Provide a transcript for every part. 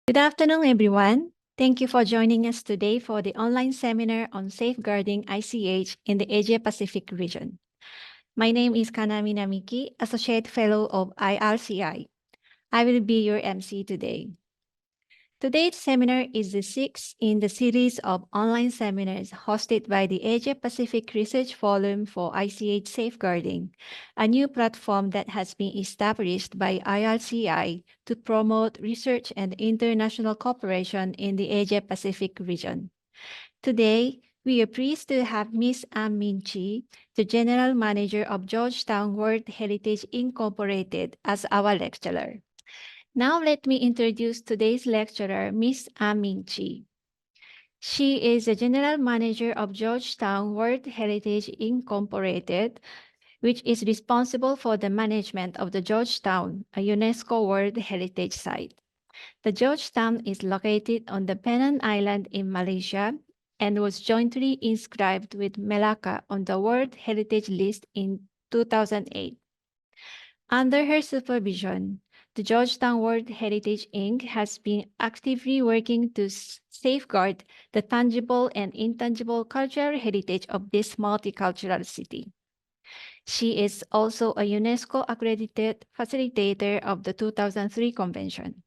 Good afternoon, everyone. Thank you for joining us today for the online seminar on safeguarding ICH in the Asia-Pacific region. My name is Kanami Namiki, Associate Fellow of IRCI. I will be your MC today. Today's seminar is the sixth in the series of online seminars hosted by the Asia-Pacific Research Forum for ICH Safeguarding, a new platform that has been established by IRCI to promote research and international cooperation in the Asia-Pacific region. Today, we are pleased to have Ms. Ming Chee, the General Manager of Georgetown World Heritage Incorporated, as our lecturer. Now let me introduce today's lecturer, Ms. Ming Chee. She is the General Manager of Georgetown World Heritage Incorporated, which is responsible for the management of the Georgetown, a UNESCO World Heritage Site. The Georgetown is located on the Penang Island in Malaysia and was jointly inscribed with Malacca on the World Heritage List in 2008. Under her supervision, the Georgetown World Heritage Inc. has been actively working to safeguard the tangible and intangible cultural heritage of this multicultural city. She is also a UNESCO-accredited facilitator of the 2003 convention.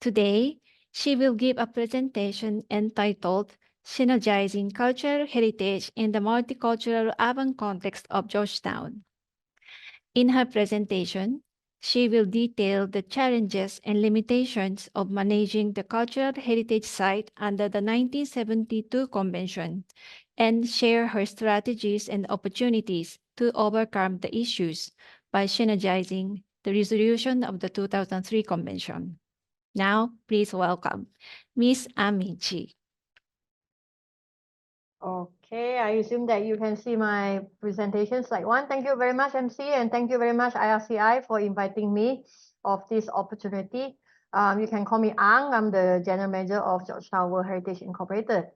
Today, she will give a presentation entitled Synergizing Cultural Heritage in the Multicultural Urban Context of Georgetown. In her presentation, she will detail the challenges and limitations of managing the cultural heritage site under the 1972 convention and share her strategies and opportunities to overcome the issues by synergizing the resolution of the 2003 convention. Now, please welcome Ms. Ming Chee. Okay, I assume that you can see my presentation, slide 1. Thank you very much, MC, and thank you very much, IRCI, for inviting me of this opportunity. You can call me Ang. I'm the General Manager of Georgetown World Heritage Incorporated.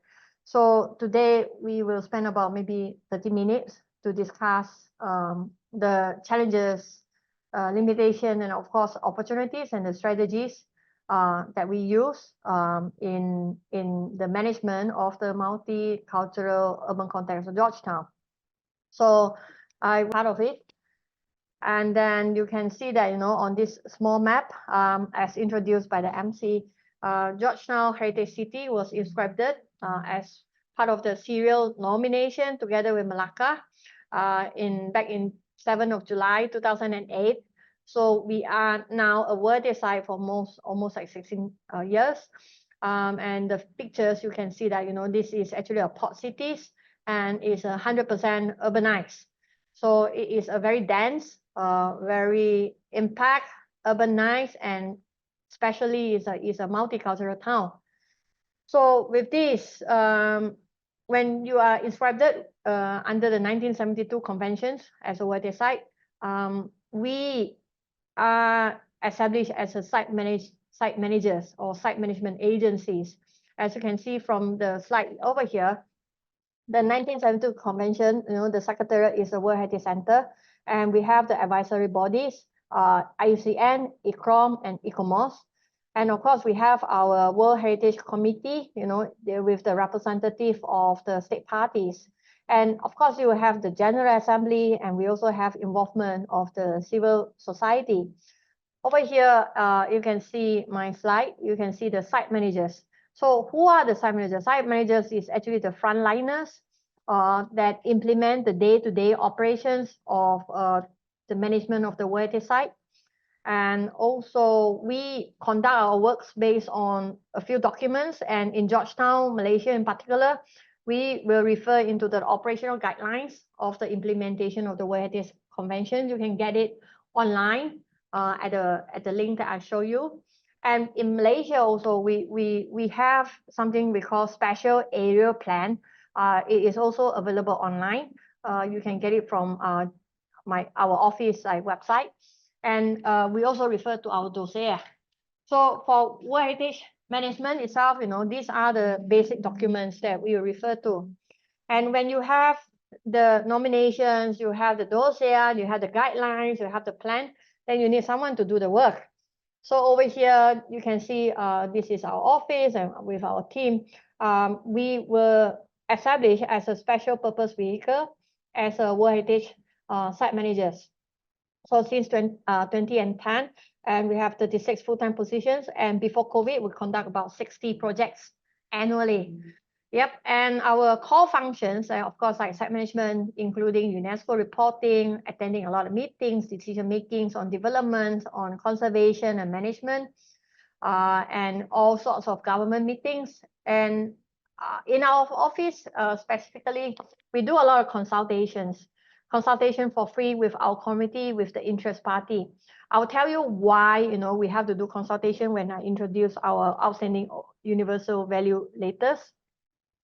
So today we will spend about maybe 30 minutes to discuss the challenges, limitation, and of course, opportunities and the strategies that we use in the management of the multicultural urban context of Georgetown. So I'm part of it. And then you can see that, on this small map, as introduced by the MC, Georgetown Heritage City was inscribed as part of the serial nomination together with Malacca back in 7th of July 2008. So we are now a World Heritage Site for almost like 16 years. And the pictures, you can see that, this is actually a port city and is 100% urbanized. So it is a very dense, very impact, urbanized, and especially is a multicultural town. So with this, when you are inscribed under the 1972 conventions as a World Heritage Site, we are established as a site managers or site management agencies. As you can see from the slide over here, the 1972 convention, the Secretariat is the World Heritage Center, and we have the advisory bodies, IUCN, ICROM, and ICOMOS. And of course, we have our World Heritage Committee, with the representative of the state parties. And of course, you will have the General Assembly, and we also have involvement of the civil society. Over here, you can see my slide. You can see the site managers. So who are the site managers? Site managers is actually the frontliners that implement the day-to-day operations of the management of the World Heritage Site. And also, we conduct our works based on a few documents. And in Georgetown, Malaysia in particular, we will refer into the operational guidelines of the implementation of the World Heritage Convention. You can get it online at the link that I show you. And in Malaysia also, we have something we call Special Area Plan. It is also available online. You can get it from our office website. And we also refer to our dossier. So for World Heritage Management itself, these are the basic documents that we refer to. And when you have the nominations, you have the dossier, you have the guidelines, you have the plan, then you need someone to do the work. So over here, you can see this is our office, and with our team, we were established as a special purpose vehicle as a World Heritage site managers. So since 2010, and we have 36 full-time positions. And before COVID, we conduct about 60 projects annually. Yep, and our core functions, of course, like site management, including UNESCO reporting, attending a lot of meetings, decision makings on development, on conservation and management, and all sorts of government meetings. And in our office, specifically, we do a lot of consultation for free with our committee, with the interest party. I'll tell you why, we have to do consultation when I introduce our outstanding universal value letters.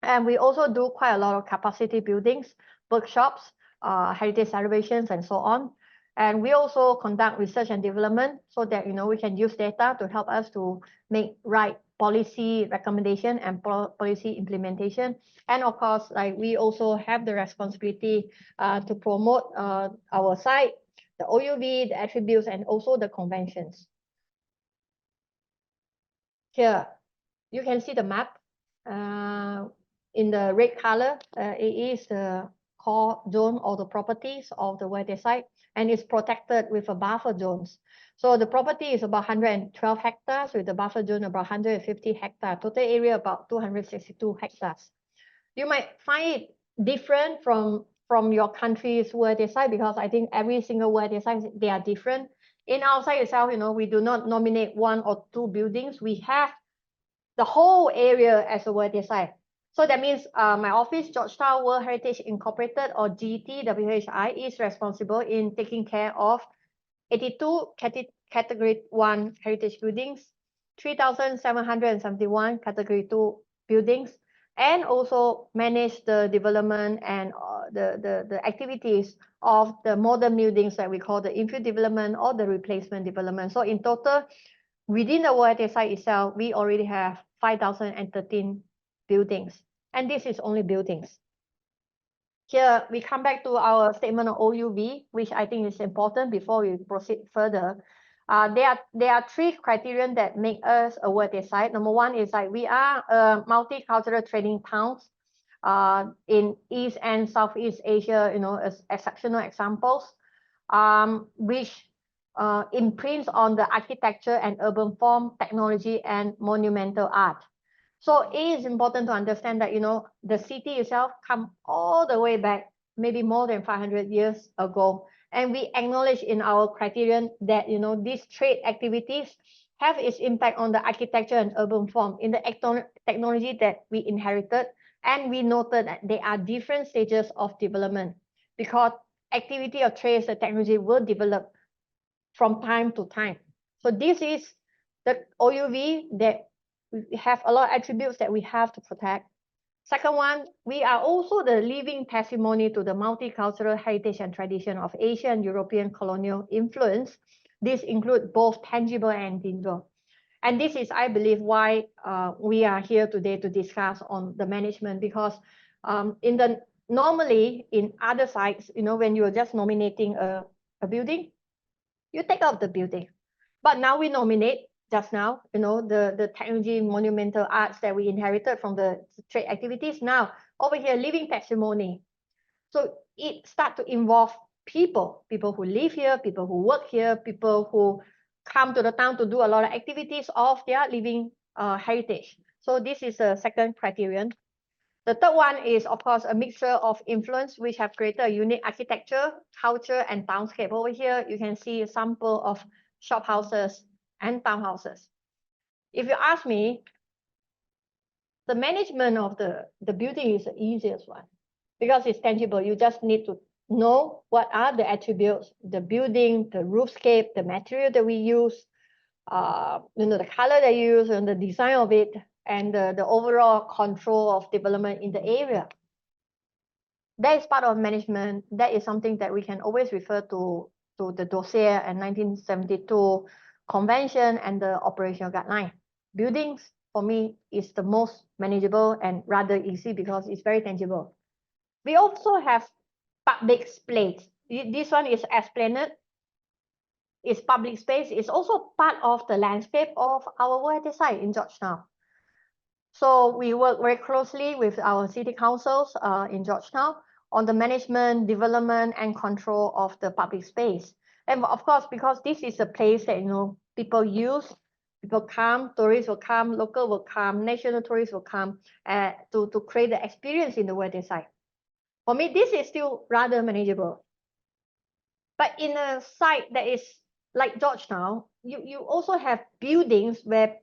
And we also do quite a lot of capacity buildings, workshops, heritage celebrations, and so on. And we also conduct research and development so that, we can use data to help us to make right policy recommendation and policy implementation. And of course, like we also have the responsibility to promote our site, the OUV, the attributes, and also the conventions. Here, you can see the map. In the red color, it is the core zone or the properties of the World Heritage Site, and it's protected with a buffer zones. So the property is about 112 hectares with the buffer zone about 150 hectares, total area about 262 hectares. You might find it different from your country's World Heritage Site, because I think every single World Heritage Site, they are different. In our site itself, we do not nominate 1 or 2 buildings. We have the whole area as a World Heritage Site. So that means my office, Georgetown World Heritage Incorporated, or GTWHI, is responsible in taking care of 82 Category 1 heritage buildings, 3,771 Category 2 buildings, and also manage the development and the activities of the modern buildings that we call the infill development or the replacement development. So in total, within the World Heritage Site itself, we already have 5,013 buildings, and this is only buildings. Here we come back to our statement of OUV, which I think is important before we proceed further. There are 3 criteria that make us a World Heritage Site. Number 1 is like we are a multicultural trading towns in East and Southeast Asia, as exceptional examples, which imprints on the architecture and urban form, technology, and monumental art. So it is important to understand that, the city itself come all the way back, maybe more than 500 years ago. And we acknowledge in our criterion that, these trade activities have its impact on the architecture and urban form in the technology that we inherited. And we noted that there are different stages of development, because activity of trade, the technology will develop from time to time. So this is the OUV that we have a lot of attributes that we have to protect. Second one, we are also the living testimony to the multicultural heritage and tradition of Asian and European colonial influence. This includes both tangible and intangible. And this is, I believe, why we are here today to discuss on the management, because normally in other sites, when you are just nominating a building, you take out the building. But now we nominate just now, the technology, monumental arts that we inherited from the trade activities. Now, over here, living testimony. So it starts to involve people who live here, people who work here, people who come to the town to do a lot of activities of their living heritage. So this is a second criterion. The third one is, of course, a mixture of influence, which have created a unique architecture, culture, and townscape. Over here, you can see a sample of shop houses and townhouses. If you ask me, the management of the building is the easiest one, because it's tangible. You just need to know what are the attributes, the building, the roofscape, the material that we use, the color that you use, and the design of it, and the overall control of development in the area. That is part of management. That is something that we can always refer to the dossier and 1972 convention and the operational guideline. Buildings, for me, is the most manageable and rather easy because it's very tangible. We also have public space. This one is Esplanade. its public space is also part of the landscape of our World Site in Georgetown. So we work very closely with our city councils in Georgetown on the management, development, and control of the public space. And of course, because this is a place that people use, people come, tourists will come, local will come, national tourists will come to create the experience in the World Site. For me, this is still rather manageable. But in a site that is like Georgetown, you also have buildings where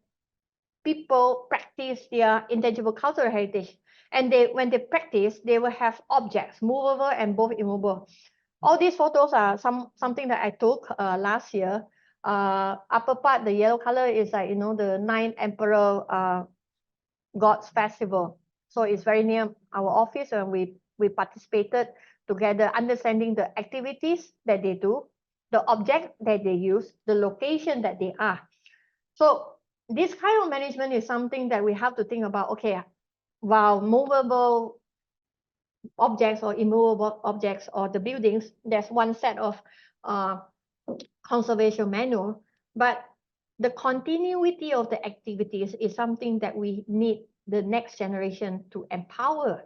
people practice their intangible cultural heritage. And when they practice, they will have objects, movable and both immovable. All these photos are something that I took last year. Upper part, the yellow color is like, the 9th Emperor Gods Festival. So it's very near our office, and we participated together, understanding the activities that they do, the object that they use, the location that they are. So this kind of management is something that we have to think about. Okay, while movable objects or immovable objects or the buildings, there's one set of conservation manual, but the continuity of the activities is something that we need the next generation to empower,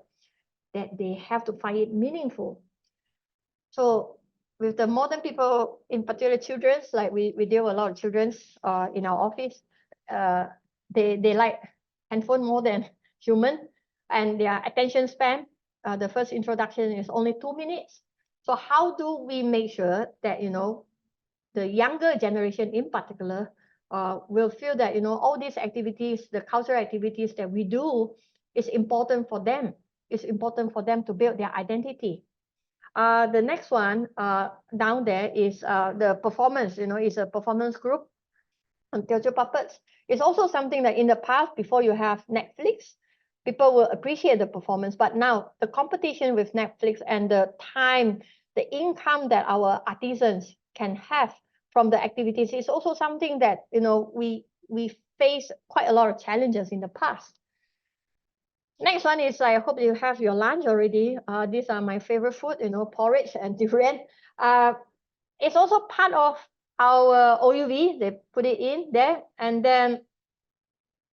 that they have to find it meaningful. So with the modern people, in particular children, like we deal with a lot of children in our office, they like handphone more than human, and their attention span, the first introduction is only 2 minutes. So how do we make sure that, the younger generation in particular will feel that, all these activities, the cultural activities that we do is important for them. It's important for them to build their identity. The next one down there is the performance, is a performance group on Teochew puppets. It's also something that in the past, before you have Netflix, people will appreciate the performance. But now the competition with Netflix and the time, the income that our artisans can have from the activities is also something that, we face quite a lot of challenges in the past. Next one is, I hope you have your lunch already. These are my favorite food, porridge and durian. It's also part of our OUV. They put it in there, and then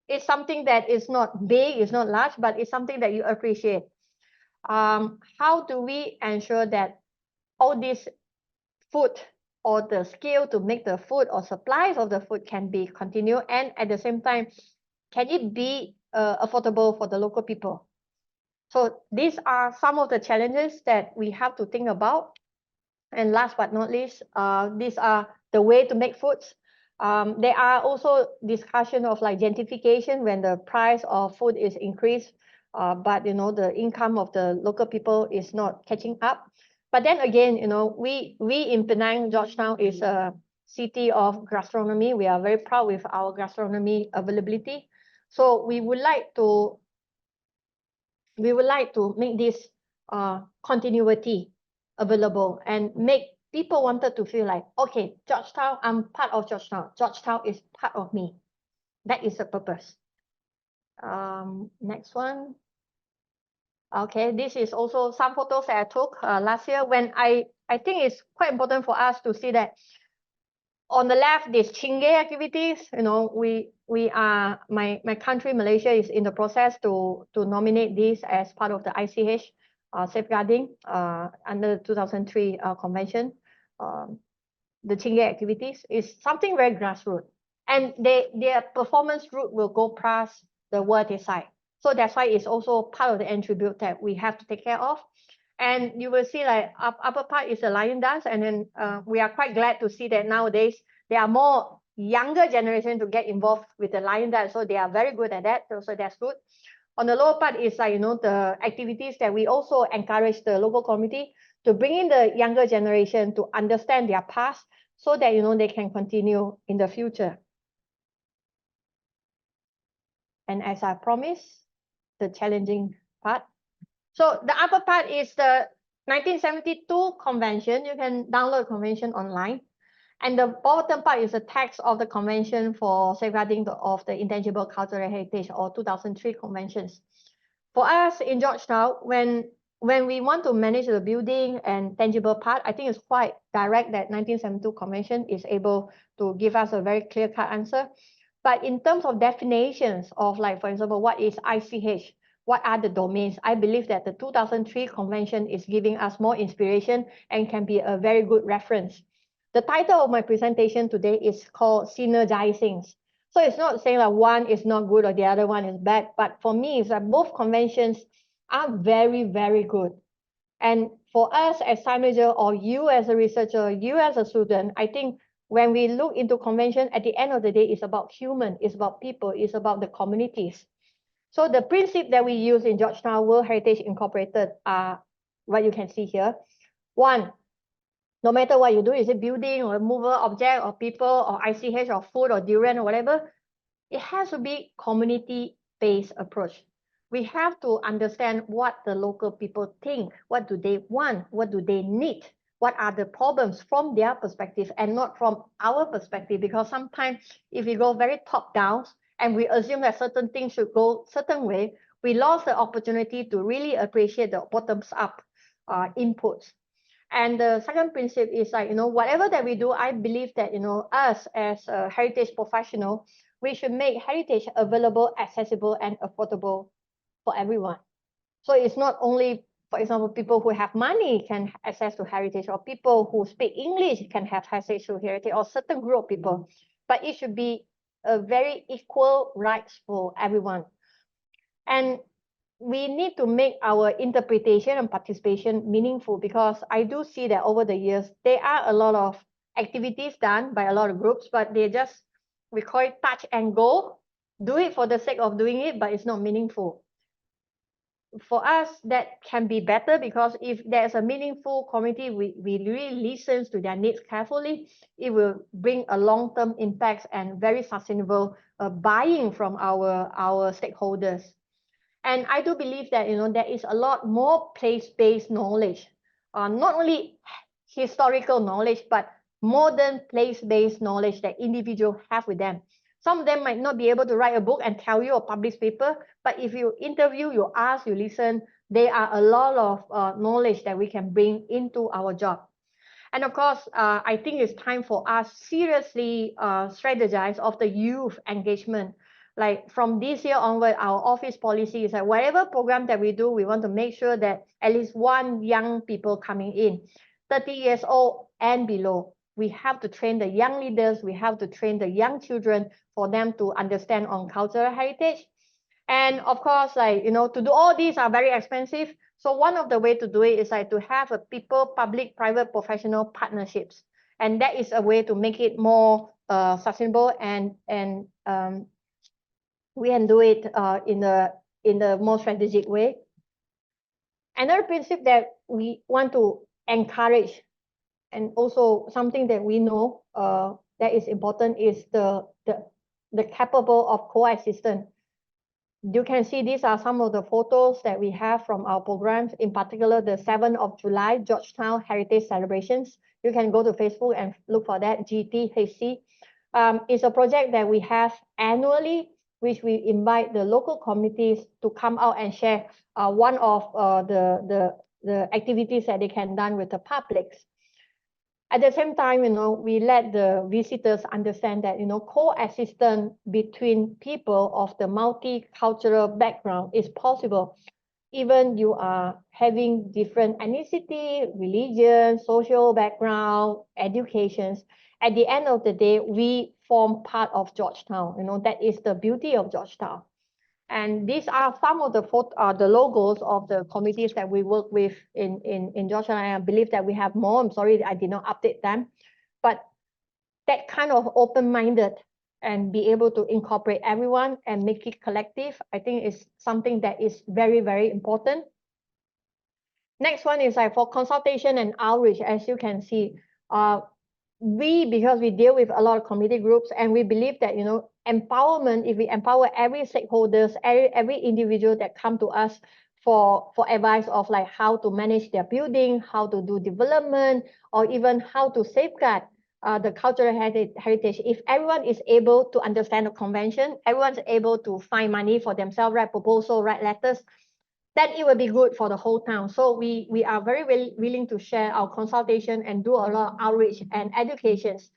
it's something that is not big, it's not large, but it's something that you appreciate. How do we ensure that all this food or the skill to make the food or supplies of the food can be continued, and at the same time, can it be affordable for the local people? So these are some of the challenges that we have to think about. And last but not least, these are the way to make foods. There are also discussion of like gentrification when the price of food is increased, but the income of the local people is not catching up. But then again, we in Penang, Georgetown is a city of gastronomy. We are very proud with our gastronomy availability. So we would like to make this continuity available and make people wanted to feel like, okay, Georgetown, I'm part of Georgetown. Georgetown is part of me. That is the purpose. Next one. Okay, this is also some photos that I took last year when I think it's quite important for us to see that on the left, these Chingay activities, we are, my country, Malaysia, is in the process to nominate this as part of the ICH safeguarding under the 2003 convention. The Chingay activities is something very grassroots, and their performance route will go past the World Site. So that's why it's also part of the attribute that we have to take care of. And you will see like upper part is a lion dance, and then we are quite glad to see that nowadays there are more younger generation to get involved with the lion dance. So they are very good at that. So that's good. On the lower part is like, the activities that we also encourage the local community to bring in the younger generation to understand their past so that, they can continue in the future. And as I promised, the challenging part. So the upper part is the 1972 convention. You can download convention online. And the bottom part is the text of the Convention for Safeguarding of the Intangible Cultural Heritage, or 2003 conventions. For us in Georgetown, when when we want to manage the building and tangible part, I think it's quite direct that 1972 convention is able to give us a very clear-cut answer. But in terms of definitions of, like, for example, what is ICH? What are the domains? I believe that the 2003 convention is giving us more inspiration and can be a very good reference. The title of my presentation today is called Synergizing. So it's not saying that one is not good or the other one is bad, but for me, it's that both conventions are very, very good. And for us as Synergizer, or you as a researcher, you as a student, I think when we look into convention, at the end of the day, it's about human, it's about people, it's about the communities. So the principle that we use in Georgetown World Heritage Incorporated are what you can see here. One, no matter what you do, is it building or movable object or people or ICH or food or durian or whatever, it has to be community-based approach. We have to understand what the local people think, what do they want, what do they need, what are the problems from their perspective and not from our perspective, because sometimes if we go very top-down, and we assume that certain things should go certain way, we lost the opportunity to really appreciate the bottoms-up inputs. And the second principle is like, whatever that we do, I believe that, us as a heritage professional, we should make heritage available, accessible, and affordable for everyone. So it's not only, for example, people who have money can access to heritage, or people who speak English can have access to heritage, or certain group of people, but it should be a very equal rights for everyone. And we need to make our interpretation and participation meaningful, because I do see that over the years, there are a lot of activities done by a lot of groups, but they just, we call it touch and go, do it for the sake of doing it, but it's not meaningful. For us, that can be better, because if there's a meaningful community, we really listen to their needs carefully, it will bring a long-term impact and very sustainable buying from our stakeholders. And I do believe that, there is a lot more place-based knowledge, not only historical knowledge, but modern place-based knowledge that individuals have with them. Some of them might not be able to write a book and tell you or publish paper, but if you interview, you ask, you listen, there are a lot of knowledge that we can bring into our job. And of course, I think it's time for us seriously strategize of the youth engagement. Like from this year onward, our office policy is that whatever program that we do, we want to make sure that at least one young people coming in, 30 years old and below. We have to train the young leaders, we have to train the young children for them to understand on cultural heritage. And of course, like, to do all these are very expensive. So one of the way to do it is like to have a people, public, private, professional partnerships. And that is a way to make it more sustainable, and we can do it in the more strategic way. Another principle that we want to encourage, and also something that we know that is important, is the capable of coexistence. You can see these are some of the photos that we have from our programs, in particular the 7th of July Georgetown Heritage Celebrations. You can go to Facebook and look for that, GTWHI. It's a project that we have annually, which we invite the local communities to come out and share one of the activities that they can done with the public. At the same time, we let the visitors understand that, coexistence between people of the multicultural background is possible. Even you are having different ethnicity, religion, social background, educations. At the end of the day, we form part of Georgetown. That is the beauty of Georgetown. And these are some of the logos of the committees that we work with in Georgetown. I believe that we have more. I'm sorry I did not update them. But that kind of open-minded and be able to incorporate everyone and make it collective, I think is something that is very, very important. Next one is like for consultation and outreach. As you can see, because we deal with a lot of community groups, and we believe that, empowerment, if we empower every stakeholders, every individual that come to us for advice of like how to manage their building, how to do development, or even how to safeguard the cultural heritage. If everyone is able to understand the convention, everyone's able to find money for themselves, write proposal, write letters, then it will be good for the whole town. So we are very willing to share our consultation and do a lot of outreach and educations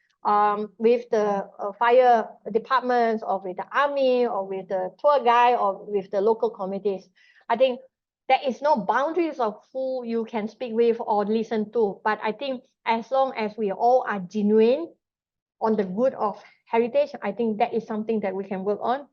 with the fire departments or with the army or with the tour guide or with the local committees. I think there is no boundaries of who you can speak with or listen to. But I think as long as we all are genuine on the good of heritage, I think that is something that we can work on.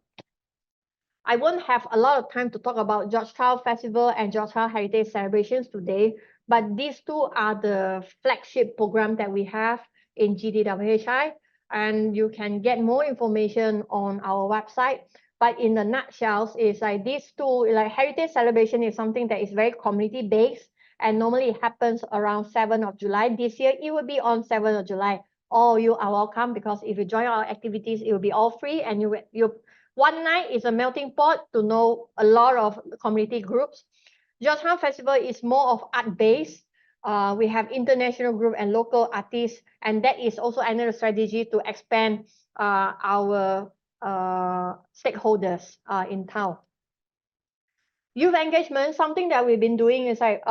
I won't have a lot of time to talk about Georgetown Festival and Georgetown Heritage Celebrations today, but these two are the flagship program that we have in GTWHI, and you can get more information on our website. But in a nutshell, it's like these two, like heritage celebration is something that is very community-based, and normally it happens around 7th of July. This year, it will be on 7th of July. All you are welcome, because if you join our activities, it will be all free, and you one night is a melting pot to know a lot of community groups. Georgetown Festival is more of art-based. We have international group and local artists, and that is also another strategy to expand our stakeholders in town. Youth engagement, something that we've been doing is like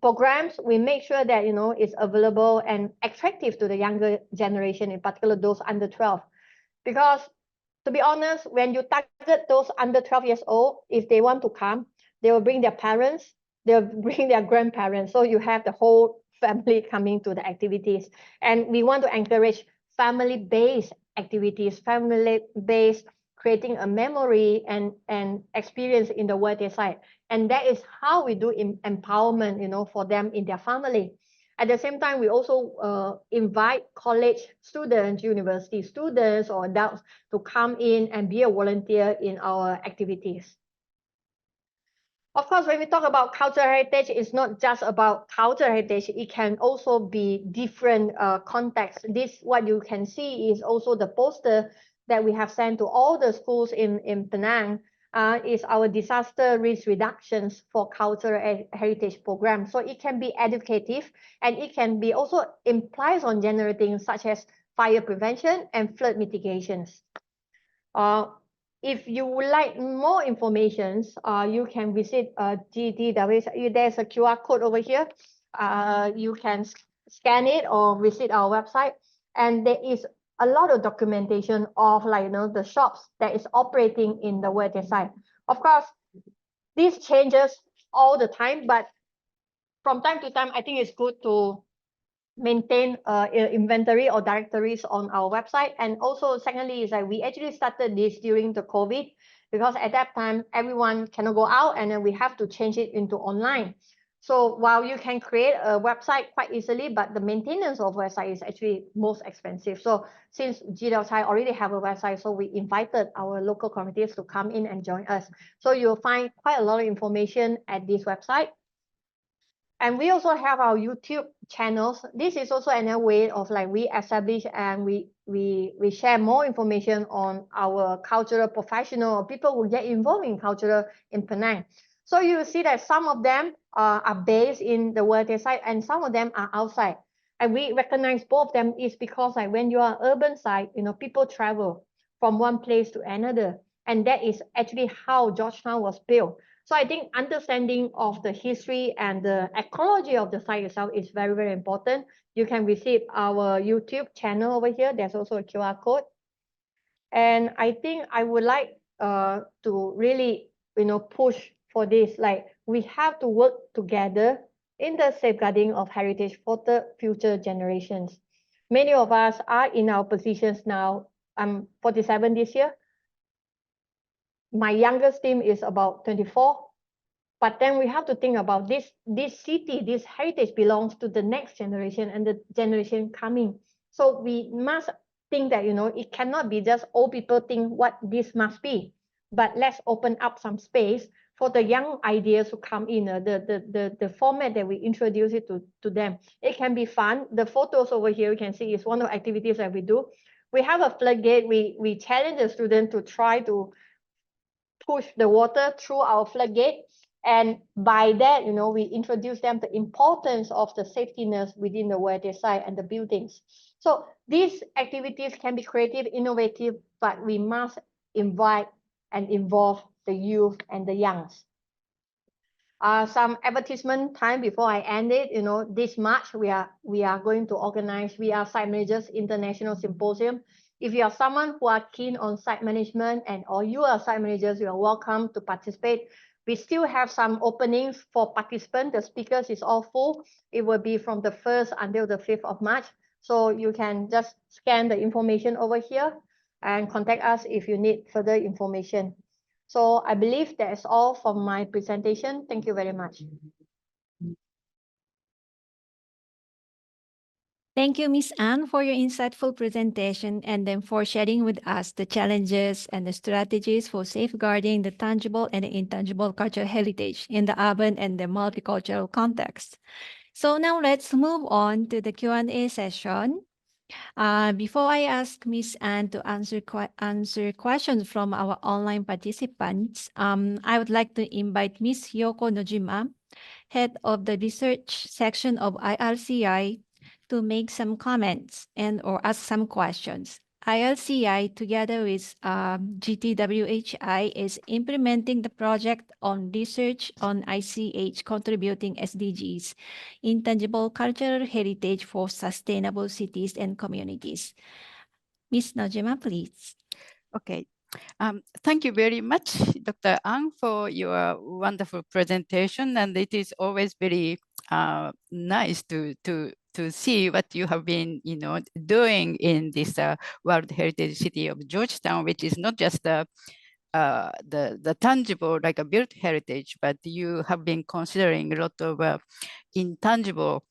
programs. We make sure that it's available and attractive to the younger generation, in particular those under 12, because to be honest, when you target those under 12 years old, if they want to come, they will bring their parents, they'll bring their grandparents. So you have the whole family coming to the activities. And we want to encourage family-based activities, family-based, creating a memory and experience in the world side. And that is how we do empowerment, for them in their family. At the same time, we also invite college students, university students, or adults to come in and be a volunteer in our activities. Of course, when we talk about cultural heritage, it's not just about cultural heritage. It can also be different contexts. This, what you can see, is also the poster that we have sent to all the schools in Penang. Is our disaster risk reductions for cultural heritage program. So it can be educative, and it can be also implies on general things such as fire prevention and flood mitigations. If you would like more information, you can visit GTWHI. There's a QR code over here. You can scan it or visit our website, and there is a lot of documentation of the shops that is operating in the world side. Of course, this changes all the time, but from time to time, I think it's good to maintain inventory or directories on our website. And also, secondly, is that we actually started this during the COVID, because at that time, everyone cannot go out, and then we have to change it into online. So while you can create a website quite easily, but the maintenance of website is actually most expensive. So since GTWHI already have a website, so we invited our local communities to come in and join us. So you'll find quite a lot of information at this website. And we also have our YouTube channels. This is also another way of we establish and we share more information on our cultural professional or people who get involved in culture in Penang. So you see that some of them are based in the world side, and some of them are outside. And we recognize both of them is because when you are urban side, people travel from one place to another. And that is actually how Georgetown was built. So I think understanding of the history and the ecology of the site itself is very, very important. You can visit our YouTube channel over here. There's also a QR code. And I think I would like to really, push for this. We have to work together in the safeguarding of heritage for the future generations. Many of us are in our positions now. I'm 47 this year. My youngest team is about 24. But then we have to think about this city, this heritage belongs to the next generation and the generation coming. So we must think that, it cannot be just old people think what this must be. But let's open up some space for the young ideas to come in, the format that we introduce it to them. It can be fun. The photos over here, you can see, is one of the activities that we do. We have a floodgate. We challenge the student to try to push the water through our floodgate. And by that, we introduce them the importance of the safetiness within the world site and the buildings. So these activities can be creative, innovative, but we must invite and involve the youth and the youngs. Some advertisement time before I end it, this March we are going to organize, we are Site Managers International Symposium. If you are someone who are keen on site management or you are site managers, you are welcome to participate. We still have some openings for participants. The speakers is all full. It will be from the 1st until the 5th of March. So you can just scan the information over here and contact us if you need further information. So I believe that's all from my presentation. Thank you very much. Thank you, Ms. Anne, for your insightful presentation and then for sharing with us the challenges and the strategies for safeguarding the tangible and the intangible cultural heritage in the urban and the multicultural context. So now let's move on to the Q&A session. Before I ask Ms. Anne to answer questions from our online participants, I would like to invite Ms. Yoko Nojima, Head of the Research Section of IRCI, to make some comments or ask some questions. IRCI, together with GTWHI, is implementing the project on research on ICH contributing SDGs, intangible cultural heritage for sustainable cities and communities. Ms. Nojima, please. Okay. Thank you very much, Dr. Ang, for your wonderful presentation. And it is always very nice to see what you have been, doing in this World Heritage City of Georgetown, which is not just the tangible, like a built heritage, but you have been considering a lot of intangible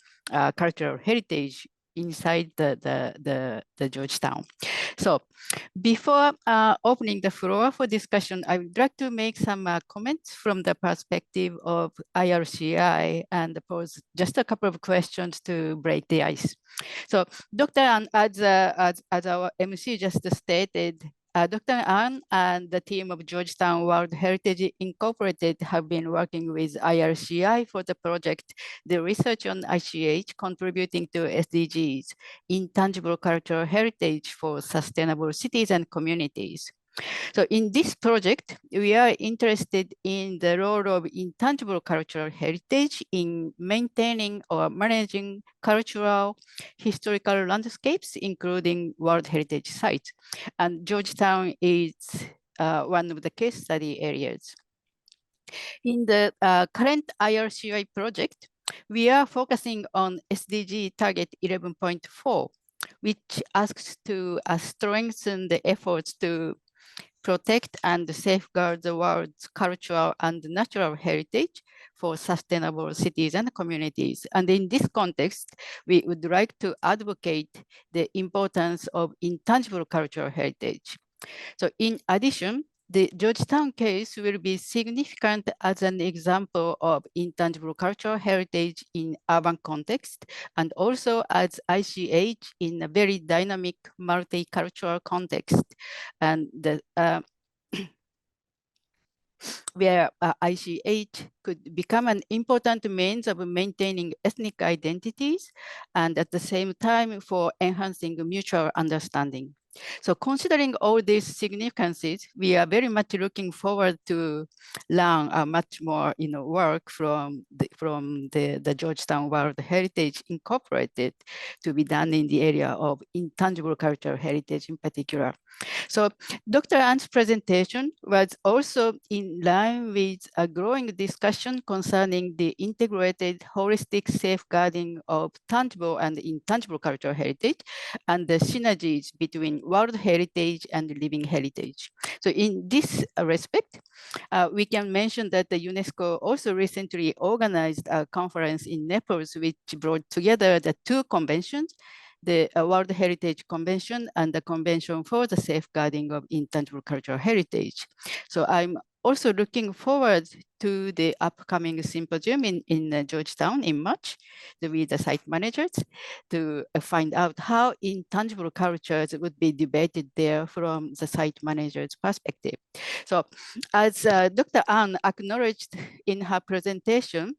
cultural heritage inside the Georgetown. So before opening the floor for discussion, I would like to make some comments from the perspective of IRCI and pose just a couple of questions to break the ice. So Dr. An, as our MC just stated, Dr. An and the team of Georgetown World Heritage Incorporated have been working with IRCI for the project, the research on ICH contributing to SDGs, intangible cultural heritage for sustainable cities and communities. So in this project, we are interested in the role of intangible cultural heritage in maintaining or managing cultural, historical landscapes, including World Heritage sites. And Georgetown is one of the case study areas. In the current IRCI project, we are focusing on SDG target 11.4, which asks to strengthen the efforts to protect and safeguard the world's cultural and natural heritage for sustainable cities and communities. And in this context, we would like to advocate the importance of intangible cultural heritage. So in addition, the Georgetown case will be significant as an example of intangible cultural heritage in urban context, and also as ICH in a very dynamic multicultural context. And the where ICH could become an important means of maintaining ethnic identities and at the same time for enhancing mutual understanding. So considering all these significances, we are very much looking forward to learn much more work from the Georgetown World Heritage Incorporated to be done in the area of intangible cultural heritage in particular. So Dr. An's presentation was also in line with a growing discussion concerning the integrated holistic safeguarding of tangible and intangible cultural heritage and the synergies between world heritage and living heritage. So in this respect, we can mention that the UNESCO also recently organized a conference in Naples, which brought together the two conventions, the World Heritage Convention and the Convention for the Safeguarding of Intangible Cultural Heritage. So I'm also looking forward to the upcoming symposium in Georgetown in March with the site managers to find out how intangible cultures would be debated there from the site manager's perspective. So as Dr. An acknowledged in her presentation,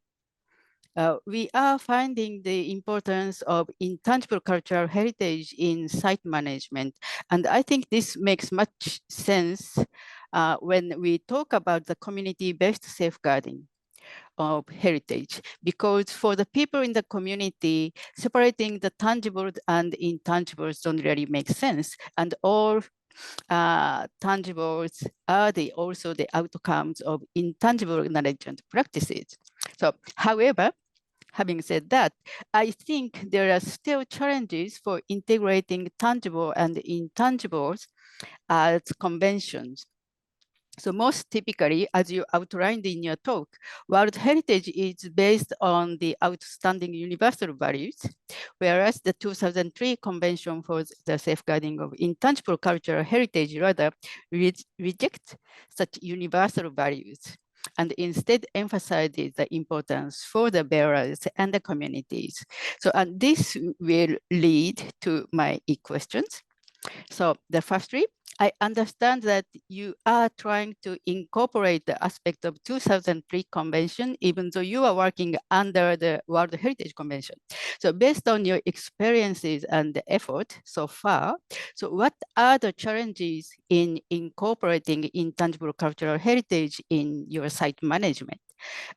we are finding the importance of intangible cultural heritage in site management. And I think this makes much sense when we talk about the community-based safeguarding. of heritage, because for the people in the community, separating the tangible and intangibles don't really make sense, and all tangibles are also the outcomes of intangible knowledge and practices. So, however, having said that, I think there are still challenges for integrating tangible and intangibles as conventions. So most typically, as you outlined in your talk, World Heritage is based on the outstanding universal values, whereas the 2003 Convention for the Safeguarding of Intangible Cultural Heritage rather rejects such universal values and instead emphasizes the importance for the bearers and the communities. So and this will lead to my questions. So the firstly, I understand that you are trying to incorporate the aspect of 2003 Convention, even though you are working under the World Heritage Convention. So based on your experiences and the effort so far, so what are the challenges in incorporating intangible cultural heritage in your site management?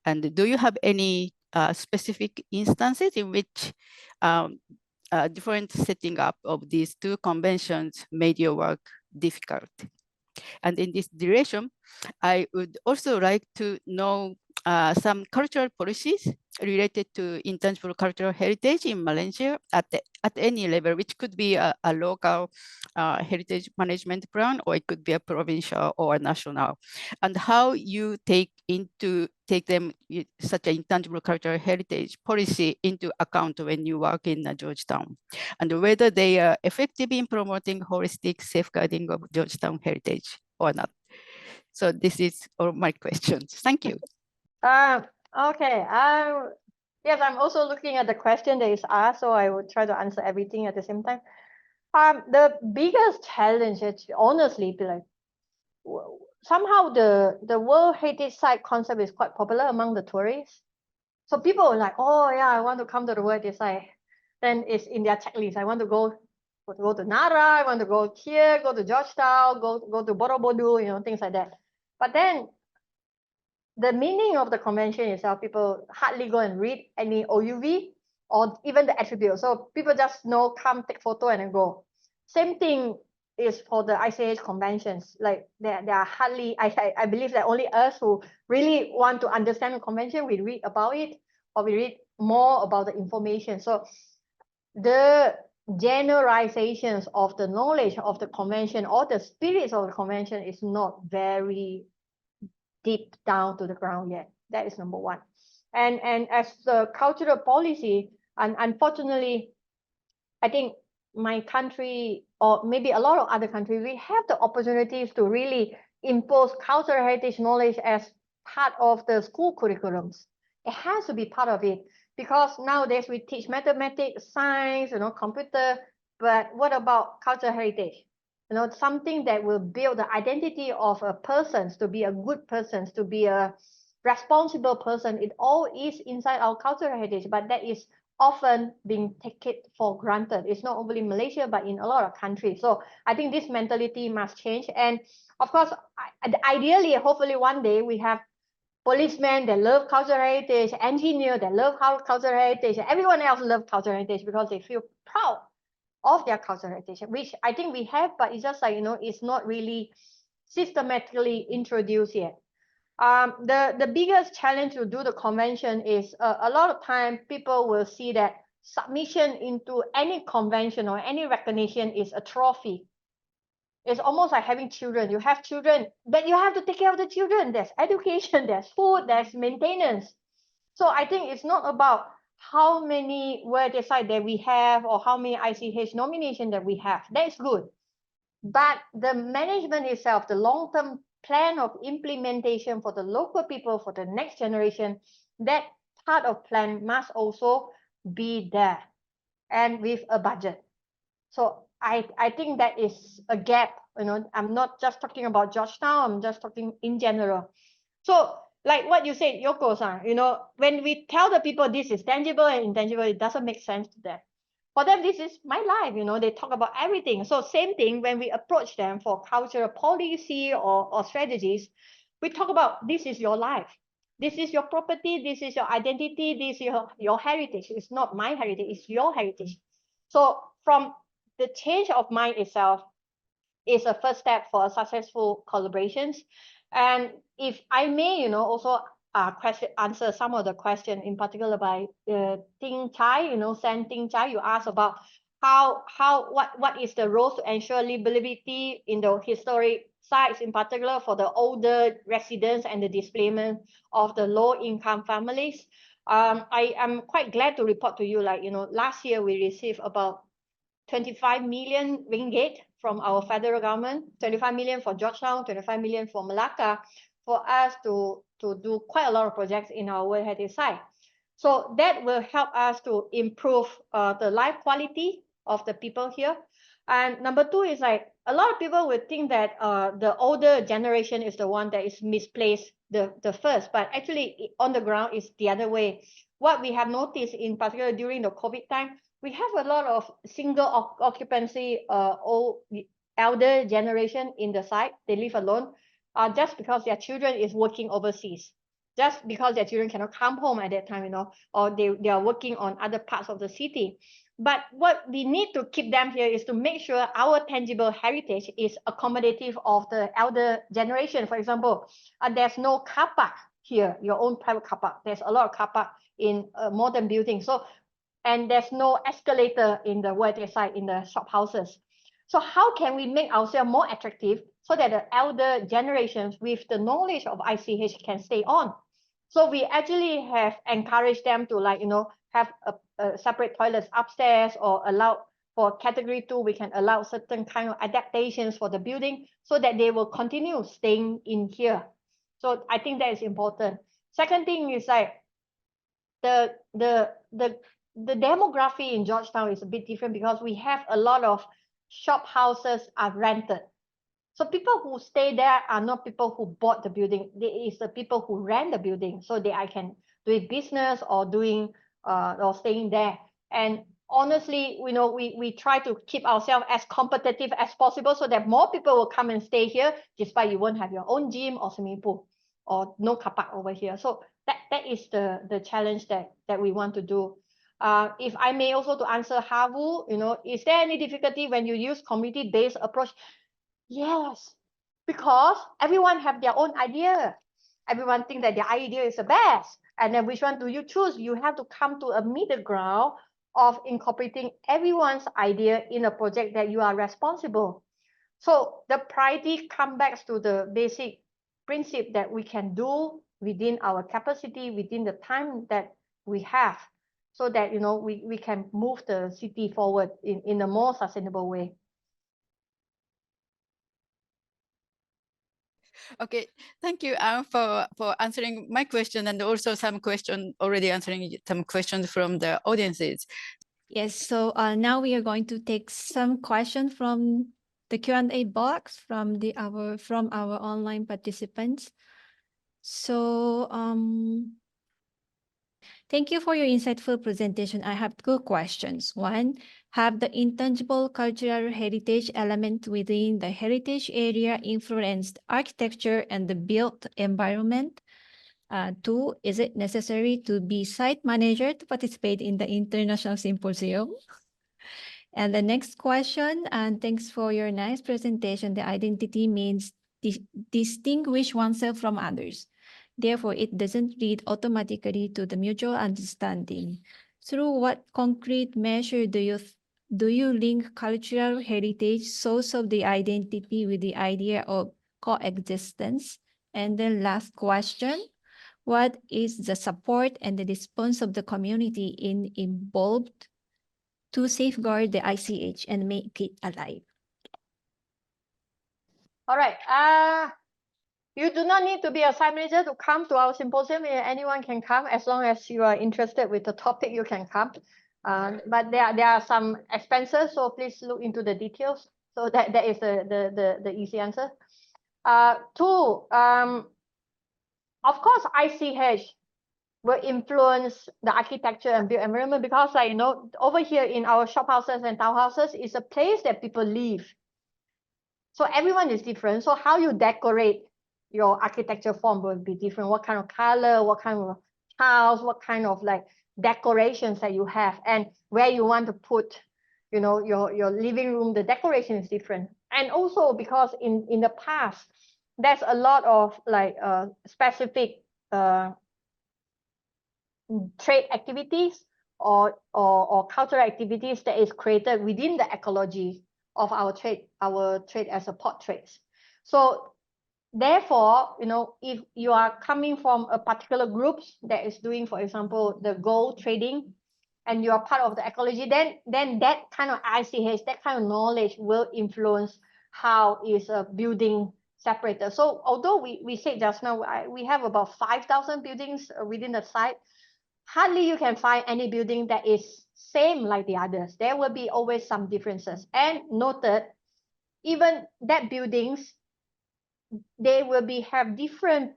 And do you have any specific instances in which different setting up of these two conventions made your work difficult? And in this direction, I would also like to know some cultural policies related to intangible cultural heritage in Malaysia at any level, which could be a local heritage management plan, or it could be a provincial or a national, and how you take them such an intangible cultural heritage policy into account when you work in Georgetown, and whether they are effective in promoting holistic safeguarding of Georgetown heritage or not. So this is all my questions. Thank you. Okay. Yes, I'm also looking at the question that is asked, so I will try to answer everything at the same time. The biggest challenge is honestly like somehow the World Heritage Site concept is quite popular among the tourists. So people are like, oh yeah, I want to come to the World Heritage Site. Then it's in their checklist. I want to go to Nara, I want to go here, go to Georgetown, go to Borobudur, things like that. But then the meaning of the convention itself, people hardly go and read any OUV or even the attribute. So people just know, come, take photo and then go. Same thing is for the ICH conventions. Like there are hardly, I believe that only us who really want to understand the convention, we read about it or we read more about the information. So the generalizations of the knowledge of the convention or the spirits of the convention is not very deep down to the ground yet. That is number one. And as the cultural policy, and unfortunately, I think my country or maybe a lot of other countries, we have the opportunities to really impose cultural heritage knowledge as part of the school curriculums. It has to be part of it because nowadays we teach mathematics, science, computer, but what about cultural heritage? Something that will build the identity of a person to be a good person, to be a responsible person. It all is inside our cultural heritage, but that is often being taken for granted. It's not only in Malaysia, but in a lot of countries. So I think this mentality must change. And of course, ideally, hopefully one day we have policemen that love cultural heritage, engineers that love cultural heritage, everyone else loves cultural heritage because they feel proud of their cultural heritage, which I think we have, but it's just like, it's not really systematically introduced yet. The biggest challenge to do the convention is a lot of time people will see that submission into any convention or any recognition is a trophy. It's almost like having children. You have children, but you have to take care of the children. There's education, there's food, there's maintenance. So I think it's not about how many World Heritage Sites that we have or how many ICH nominations that we have. That is good. But the management itself, the long-term plan of implementation for the local people, for the next generation, that part of plan must also be there and with a budget. So I think that is a gap. I'm not just talking about Georgetown, I'm just talking in general. So like what you said, Yoko-san, when we tell the people this is tangible and intangible, it doesn't make sense to them. For them, this is my life, they talk about everything. So same thing when we approach them for cultural policy or strategies, we talk about this is your life. This is your property, this is your identity, this is your heritage. It's not my heritage, it's your heritage. So from the change of mind itself is a first step for successful collaborations. And if I may, also answer some of the question in particular by Ting Chai, San Ting Chai, you asked about what is the role to ensure livability in the historic sites, in particular for the older residents and the displacement of the low-income families. I am quite glad to report to you, last year we received about 25 million ringgit from our federal government, 25 million for Georgetown, 25 million for Malacca, for us to do quite a lot of projects in our World Heritage Site. So that will help us to improve the life quality of the people here. And number two is a lot of people would think that the older generation is the one that is misplaced the first, but actually on the ground is the other way. What we have noticed in particular during the COVID time, we have a lot of single occupancy elder generation in the site. They live alone just because their children is working overseas, just because their children cannot come home at that time, or they are working on other parts of the city. But what we need to keep them here is to make sure our tangible heritage is accommodative of the elder generation. For example, there's no car park here, your own private car park. There's a lot of car park in modern buildings. And there's no escalator in the World Heritage Site in the shop houses. So how can we make ourselves more attractive so that the elder generations with the knowledge of ICH can stay on? So we actually have encouraged them to have a separate toilets upstairs, or allow for category 2, we can allow certain kind of adaptations for the building so that they will continue staying in here. So I think that is important. Second thing is the demography in Georgetown is a bit different because we have a lot of shop houses are rented. So people who stay there are not people who bought the building. It is the people who rent the building, so I can do business or doing or staying there. And honestly, we try to keep ourselves as competitive as possible so that more people will come and stay here, despite you won't have your own gym or swimming pool or no car park over here. So that is the challenge that we want to do. If I may also to answer Havu, is there any difficulty when you use community-based approach? Yes, because everyone have their own idea. Everyone think that their idea is the best. And then which one do you choose? You have to come to a middle ground of incorporating everyone's idea in a project that you are responsible. So the priority comes back to the basic principle that we can do within our capacity, within the time that we have, so that we can move the city forward in a more sustainable way. Okay, thank you for answering my question, and also already answering some questions from the audiences. Yes, so now we are going to take some questions from the Q&A box from our online participants. So thank you for your insightful presentation. I have two questions. One, have the intangible cultural heritage element within the heritage area influenced architecture and the built environment? Two, is it necessary to be site manager to participate in the international symposium? And the next question, and thanks for your nice presentation. The identity means distinguish oneself from others. Therefore, it doesn't lead automatically to the mutual understanding. Through what concrete measure do you link cultural heritage, source of the identity, with the idea of coexistence? And then last question, what is the support and the response of the community involved to safeguard the ICH and make it alive? All right. You do not need to be a site manager to come to our symposium. Anyone can come as long as you are interested with the topic. You can come, but there are some expenses, so please look into the details. So that is the easy answer. Two, of course, ICH will influence the architecture and built environment because, over here in our shop houses and townhouses, it's a place that people live. So everyone is different. So how you decorate your architecture form will be different. What kind of color, what kind of tiles, what kind of like decorations that you have, and where you want to put, you know, your living room, the decoration is different. And also because in the past, there's a lot of like specific trade activities or cultural activities that is created within the ecology of our trade as a port trades. So therefore, you know, if you are coming from a particular group that is doing, for example, the gold trading, and you are part of the ecology, then that kind of ICH, that kind of knowledge will influence how is a building separated. So although we said just now, we have about 5,000 buildings within the site, hardly you can find any building that is same like the others. There will be always some differences. And noted, even that buildings, they will have different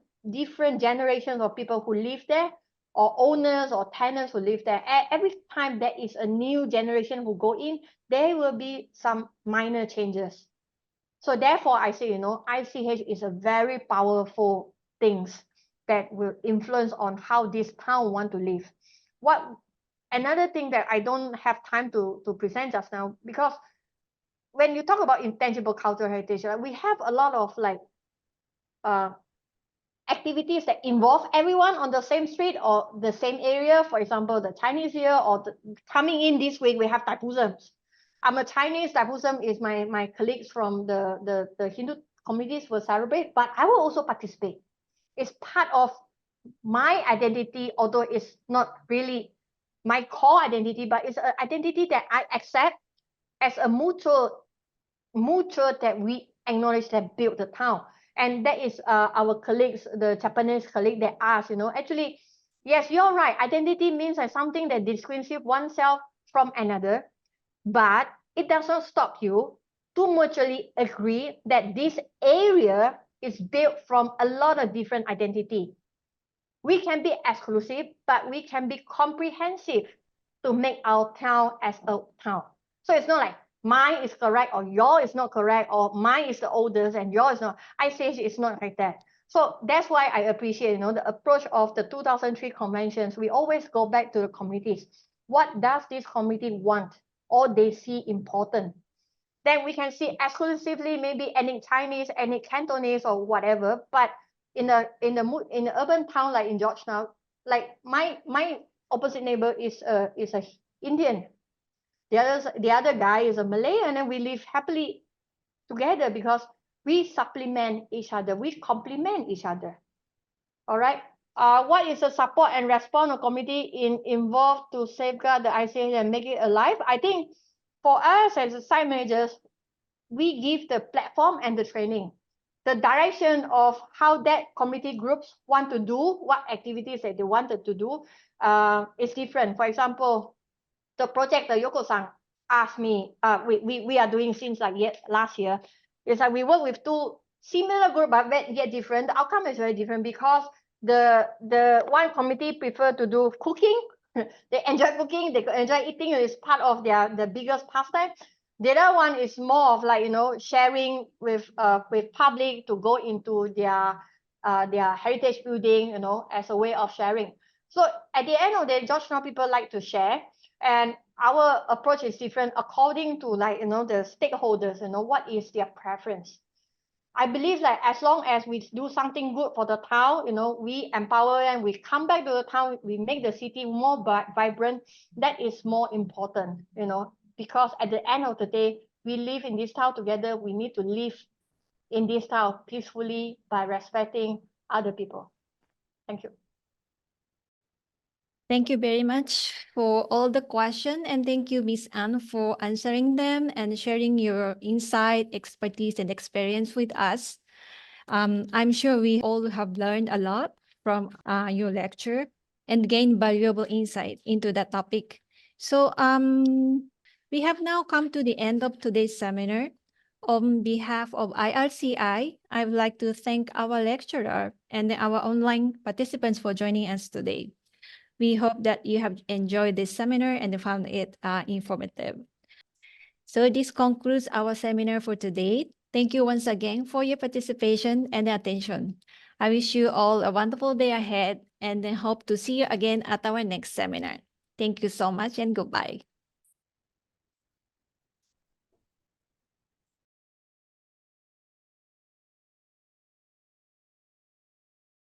generations of people who live there, or owners or tenants who live there. Every time there is a new generation who go in, there will be some minor changes. So therefore, I say, you know, ICH is a very powerful things that will influence on how this town want to live. Another thing that I don't have time to present just now, because when you talk about intangible cultural heritage, we have a lot of like activities that involve everyone on the same street or the same area. For example, the Chinese Year, or coming in this week, we have Thaipusams. I'm a Chinese. Thaipusam is my colleagues from the Hindu communities will celebrate, but I will also participate. It's part of my identity, although it's not really my core identity, but it's an identity that I accept as a mutual that we acknowledge that built the town. And that is our colleagues, the Japanese colleague, that asked, you know, actually, yes, you're right. Identity means like something that distinguishes oneself from another, but it does not stop you to mutually agree that this area is built from a lot of different identity. We can be exclusive, but we can be comprehensive to make our town as a town. So it's not like mine is correct or yours is not correct, or mine is the oldest and yours is not. I say it's not like that. So that's why I appreciate, you know, the approach of the 2003 conventions. We always go back to the communities. What does this community want or they see important? Then we can see exclusively maybe any Chinese, any Cantonese or whatever. But in the urban town like in Georgetown, like my opposite neighbor is a Indian. The other guy is a Malay, and then we live happily together because we supplement each other, we complement each other. All right. What is the support and response of committee involved to safeguard the ICH and make it alive? I think for us as the site managers, we give the platform and the training. The direction of how that committee groups want to do, what activities that they wanted to do is different. For example, the project that Yoko-san asked me, we are doing since like last year, is that we work with two similar groups but yet different. The outcome is very different because the one committee prefer to do cooking. They enjoy cooking, they enjoy eating, it's part of the biggest pastime. The other one is more of like, you know, sharing with public to go into their heritage building, you know, as a way of sharing. So at the end of the day, Georgetown people like to share, and our approach is different according to, like, you know, the stakeholders, you know, what is their preference. I believe that as long as we do something good for the town, you know, we empower and we come back to the town, we make the city more vibrant. That is more important, you know, because at the end of the day, we live in this town together. We need to live in this town peacefully by respecting other people. Thank you. Thank you very much for all the questions, and thank you, Ms. Ann, for answering them and sharing your insight, expertise, and experience with us. I'm sure we all have learned a lot from your lecture and gained valuable insight into that topic. So we have now come to the end of today's seminar. On behalf of IRCI, I would like to thank our lecturer and our online participants for joining us today. We hope that you have enjoyed this seminar and found it informative. So this concludes our seminar for today. Thank you once again for your participation and attention. I wish you all a wonderful day ahead and then hope to see you again at our next seminar. Thank you so much and goodbye.